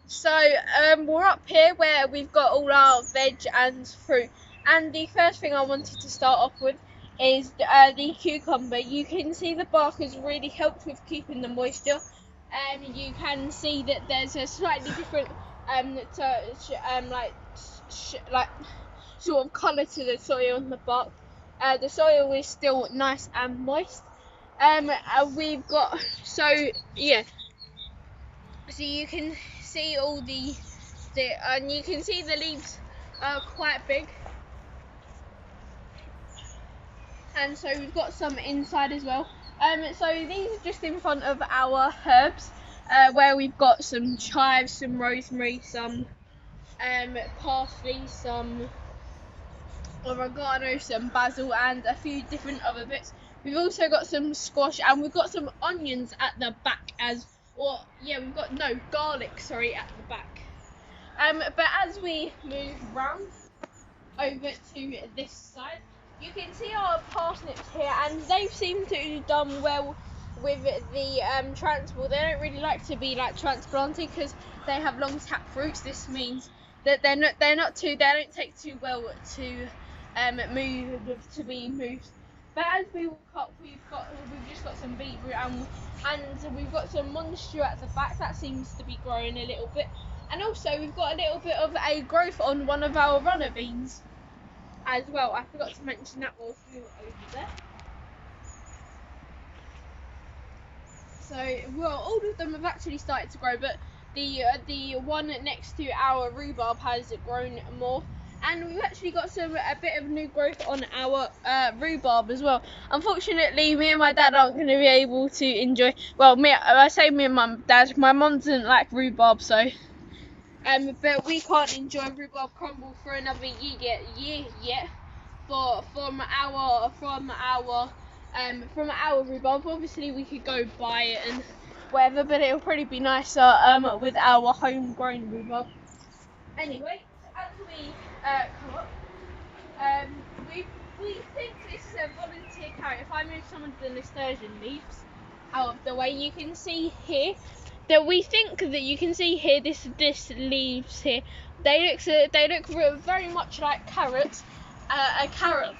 So we're up here where we've got all our veg and fruit, and the first thing I wanted to start off with is the cucumber. You can see the bark has really helped with keeping the moisture, and you can see that there's a slightly different like sort of colour to the soil on the bark. The soil is still nice and moist. We've got so you can see all and you can see the leaves are quite big, and so we've got some inside as well. So these are just in front of our herbs, where we've got some chives, some rosemary, some parsley, some oregano, some basil, and a few different other bits. We've also got some squash, and we've got some onions at the back we've got garlic, at the back. But as we move round over to this side, you can see our parsnips here, and they seem to have done well with the transport. They don't really like to be transplanted because they have long tap roots. This means that they don't take too well to be moved. But as we walk up, we've just got some beetroot and we've got some monstera at the back that seems to be growing a little bit, and also we've got a little bit of a growth on one of our runner beans as well. I forgot to mention that while we were over there. So all of them have actually started to grow, but the one next to our rhubarb has grown more. And we've actually got a bit of new growth on our rhubarb as well. Unfortunately, me and my dad aren't going to be able to enjoy. Well, I say me and my dad. My mum doesn't like rhubarb, so but we can't enjoy rhubarb crumble for another year yet. But from our rhubarb, obviously we could go buy it and whatever, but it'll probably be nicer with our homegrown rhubarb. Anyway, as we come up, we think this is a volunteer carrot. If I move some of the nasturtium leaves out of the way, you can see here that this leaves here. They look very much like carrots. A carrot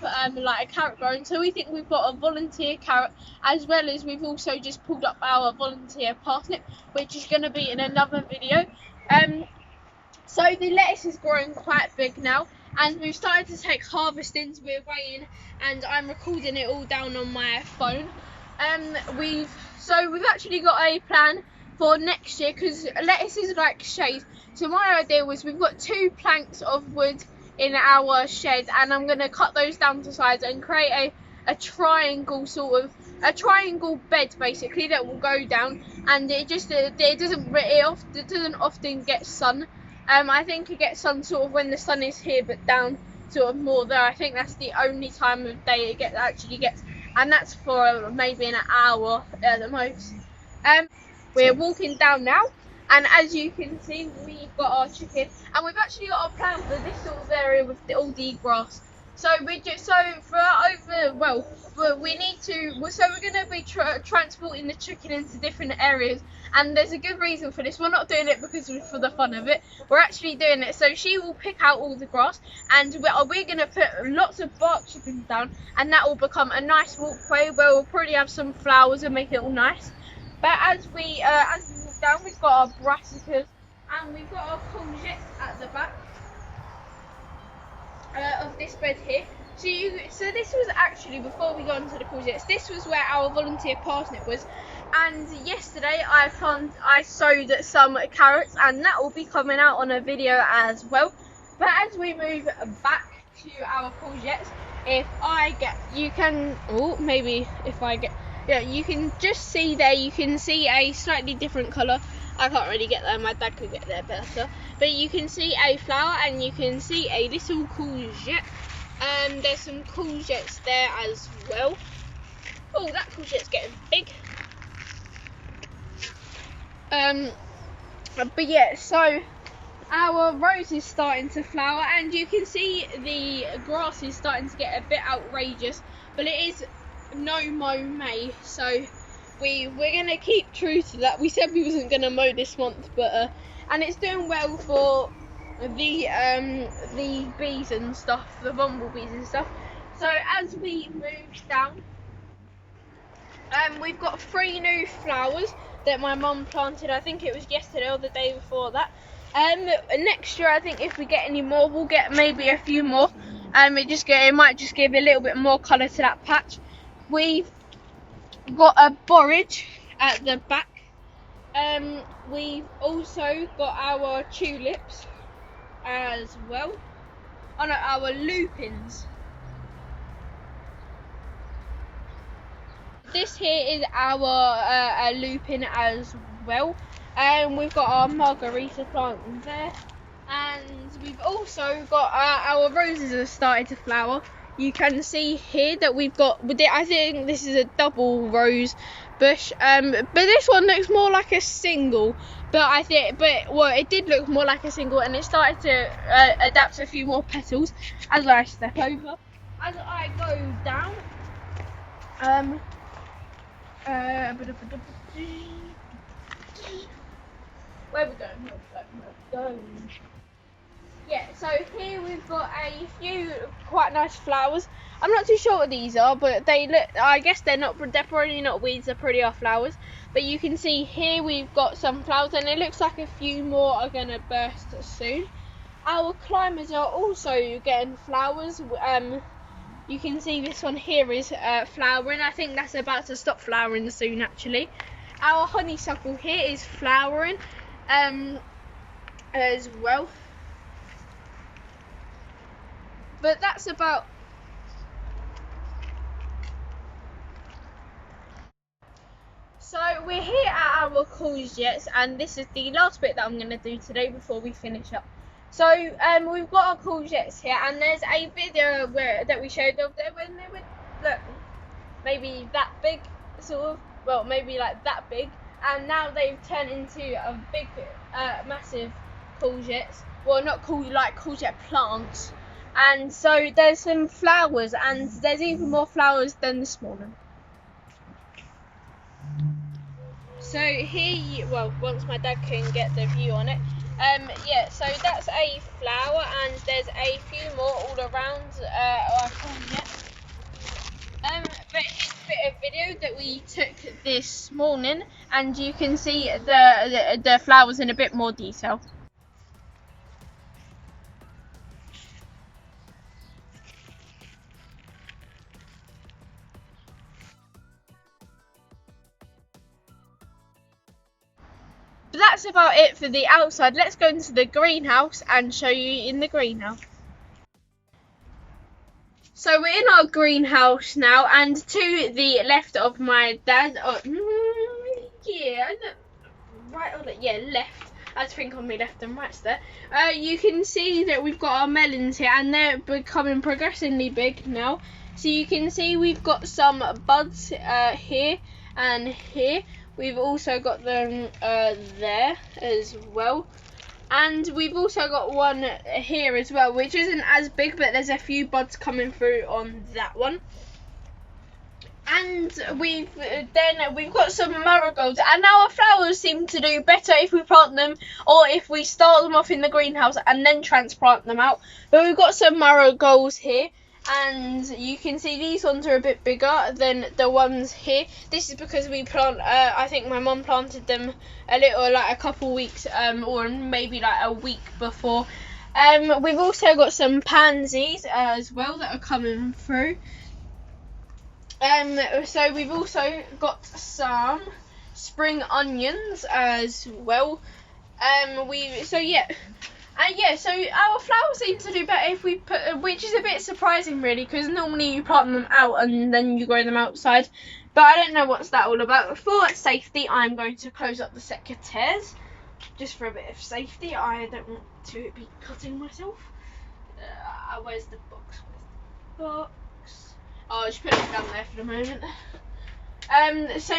growing. So we think we've got a volunteer carrot, as well as we've also just pulled up our volunteer parsnip, which is going to be in another video. So the lettuce is growing quite big now, and we've started to take harvestings. We're weighing, and I'm recording it all down on my phone. We've actually got a plan for next year, because lettuce is like shade. So my idea was, we've got 2 planks of wood in our shed, and I'm going to cut those down to size and create a triangle bed basically that will go down, and it doesn't often get sun. I think it gets sun sort of when the sun is here, but down sort of more there. I think that's the only time of day it actually gets, and that's for maybe an hour at the most. We're walking down now, and as you can see, we've got our chicken, and we've actually got a plan for this sort of area with all the grass. So we're going to be transporting the chicken into different areas, and there's a good reason for this. We're not doing it because for the fun of it. We're actually doing it so she will pick out all the grass, and we're going to put lots of bark chickens down, and that will become a nice walkway where we'll probably have some flowers and make it all nice. But as we walk down, we've got our brassicas, and we've got our courgettes at the back of this bed here. So this was actually, before we got into the courgettes, this was where our volunteer parsnip was. And yesterday I sowed some carrots, and that will be coming out on a video as well. But as we move back to our courgettes, you can just see there, you can see a slightly different colour. I can't really get there, my dad could get there better. But you can see a flower, and you can see a little courgette. There's some courgettes there as well. Oh, that courgette's getting big. But yeah, so our rose is starting to flower, and you can see the grass is starting to get a bit outrageous, but it is no mow May, so we're gonna keep true to that. We said we wasn't gonna mow this month, but and it's doing well for the bees and stuff, the bumblebees and stuff. So as we move down, we've got 3 new flowers that my mum planted. I think it was yesterday or the day before that. Next year, I think if we get any more, we'll get maybe a few more. It might just give a little bit more colour to that patch. We've got a borage at the back. We've also got our tulips as well. Oh no, our lupins. This here is our lupin as well. We've got our margarita plant there, and we've also got our roses have started to flower. You can see here that we've got, I think this is a double rose bush, but this one looks more like a single. It did look more like a single, and it started to adapt to a few more petals as I step over. As I go down, where are we going? Yeah, so here we've got a few quite nice flowers. I'm not too sure what these are, but they look, I guess they're probably not weeds, they're prettier flowers. But you can see here we've got some flowers, and it looks like a few more are going to burst soon. Our climbers are also getting flowers. You can see this one here is flowering. I think that's about to stop flowering soon, actually. Our honeysuckle here is flowering as well. But that's about... So we're here at our courgettes, and this is the last bit that I'm going to do today before we finish up. So we've got our courgettes here, and there's a video that we showed of them when they were, look, maybe that big, sort of, well, maybe like that big, and now they've turned into a big, massive courgettes. Well, not like courgette plants. And so there's some flowers, and there's even more flowers than this morning. So here, once my dad can get the view on it, yeah, so that's a flower, and there's a few more all around our courgette. But it's a bit of video that we took this morning, and you can see the flowers in a bit more detail. But that's about it for the outside. Let's go into the greenhouse and show you in the greenhouse. So we're in our greenhouse now, and to the left of my dad, left. I think on me left and right there. You can see that we've got our melons here, and they're becoming progressively big now. So you can see we've got some buds here and here. We've also got them there as well. And we've also got one here as well, which isn't as big, but there's a few buds coming through on that one. And we've got some marigolds, and our flowers seem to do better if we plant them, or if we start them off in the greenhouse and then transplant them out. But we've got some marigolds here, and you can see these ones are a bit bigger than the ones here. This is because we I think my mum planted them a couple weeks or maybe like a week before. We've also got some pansies as well that are coming through. So we've also got some spring onions as well. So our flowers seem to do better if we which is a bit surprising really, because normally you plant them out and then you grow them outside. But I don't know what's that all about. For safety, I'm going to close up the secateurs, just for a bit of safety. I don't want to be cutting myself. Where's the box? Oh, I'll just put it down there for the moment. So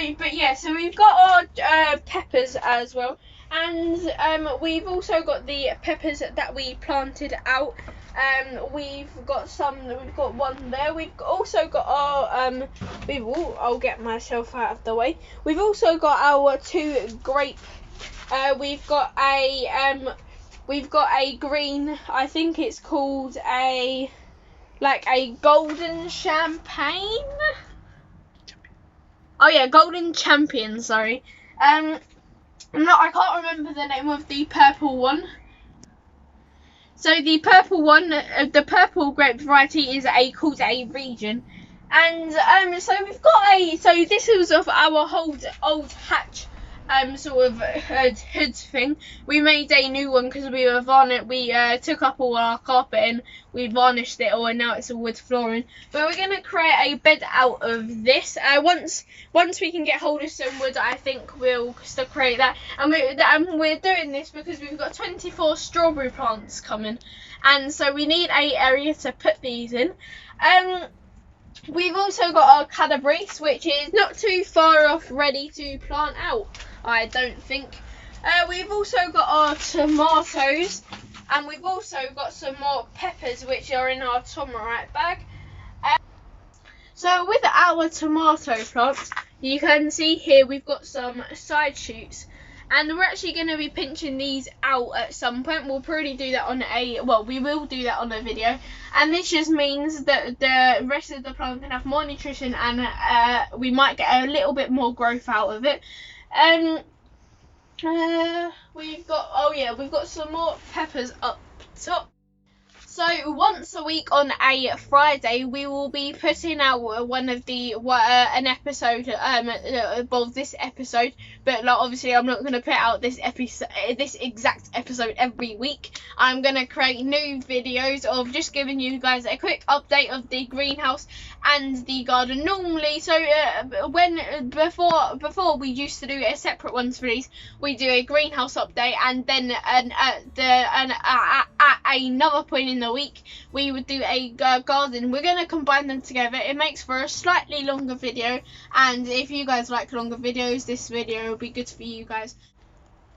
we've got our peppers as well, and we've also got the peppers that we planted out. We've got one there. We've also got our I'll get myself out of the way. We've also got our 2 grape we've got a green, I think it's called a golden champagne. Oh yeah, golden champion, sorry. I can't remember the name of the purple one. So the purple one, the purple grape variety is called a region. And so we've got so this was of our old hatch sort of hood thing. We made a new one because we took up all our carpet and we varnished it all, and now it's a wood flooring. But we're gonna create a bed out of this. Once we can get hold of some wood, I think we'll still create that. And we're doing this because we've got 24 strawberry plants coming, and so we need a area to put these in. We've also got our calabrese, which is not too far off ready to plant out, I don't think. We've also got our tomatoes, and we've also got some more peppers, which are in our Tomarite bag. So with our tomato plants, you can see here we've got some side shoots, and we're actually going to be pinching these out at some point. We'll probably do that we will do that on a video, and this just means that the rest of the plant can have more nutrition, and we might get a little bit more growth out of it. We've got some more peppers up top. So once a week on a Friday, we will be putting out an episode of this episode. But obviously, I'm not going to put out this exact episode every week. I'm going to create new videos of just giving you guys a quick update of the greenhouse and the garden. Normally, before we used to do separate ones for these, we do a greenhouse update, and then at another point in the week we would do a garden. We're going to combine them together. It makes for a slightly longer video, and if you guys like longer videos, this video will be good for you guys.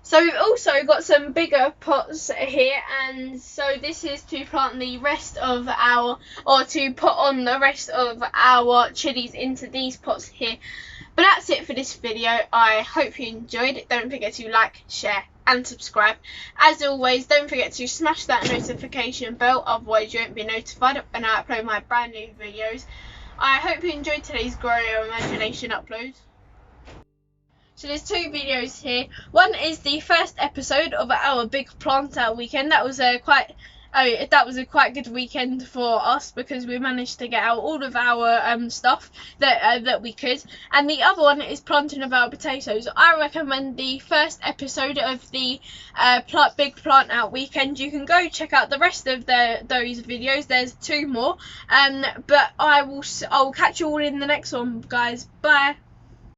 So we've also got some bigger pots here, and so this is to plant the rest of to put on the rest of our chilies into these pots here. But that's it for this video. I hope you enjoyed it. Don't forget to like, share and subscribe. As always, don't forget to smash that notification bell, otherwise you won't be notified when I upload my brand new videos. I hope you enjoyed today's Grow Your Imagination upload. So there's two videos here. One is the first episode of our big plant out weekend. That was a quite good weekend for us because we managed to get out all of our stuff that we could. And the other one is planting of our potatoes. I recommend the first episode of the big plant out weekend. You can go check out the rest of those videos. There's two more. But I'll catch you all in the next one, guys. Bye.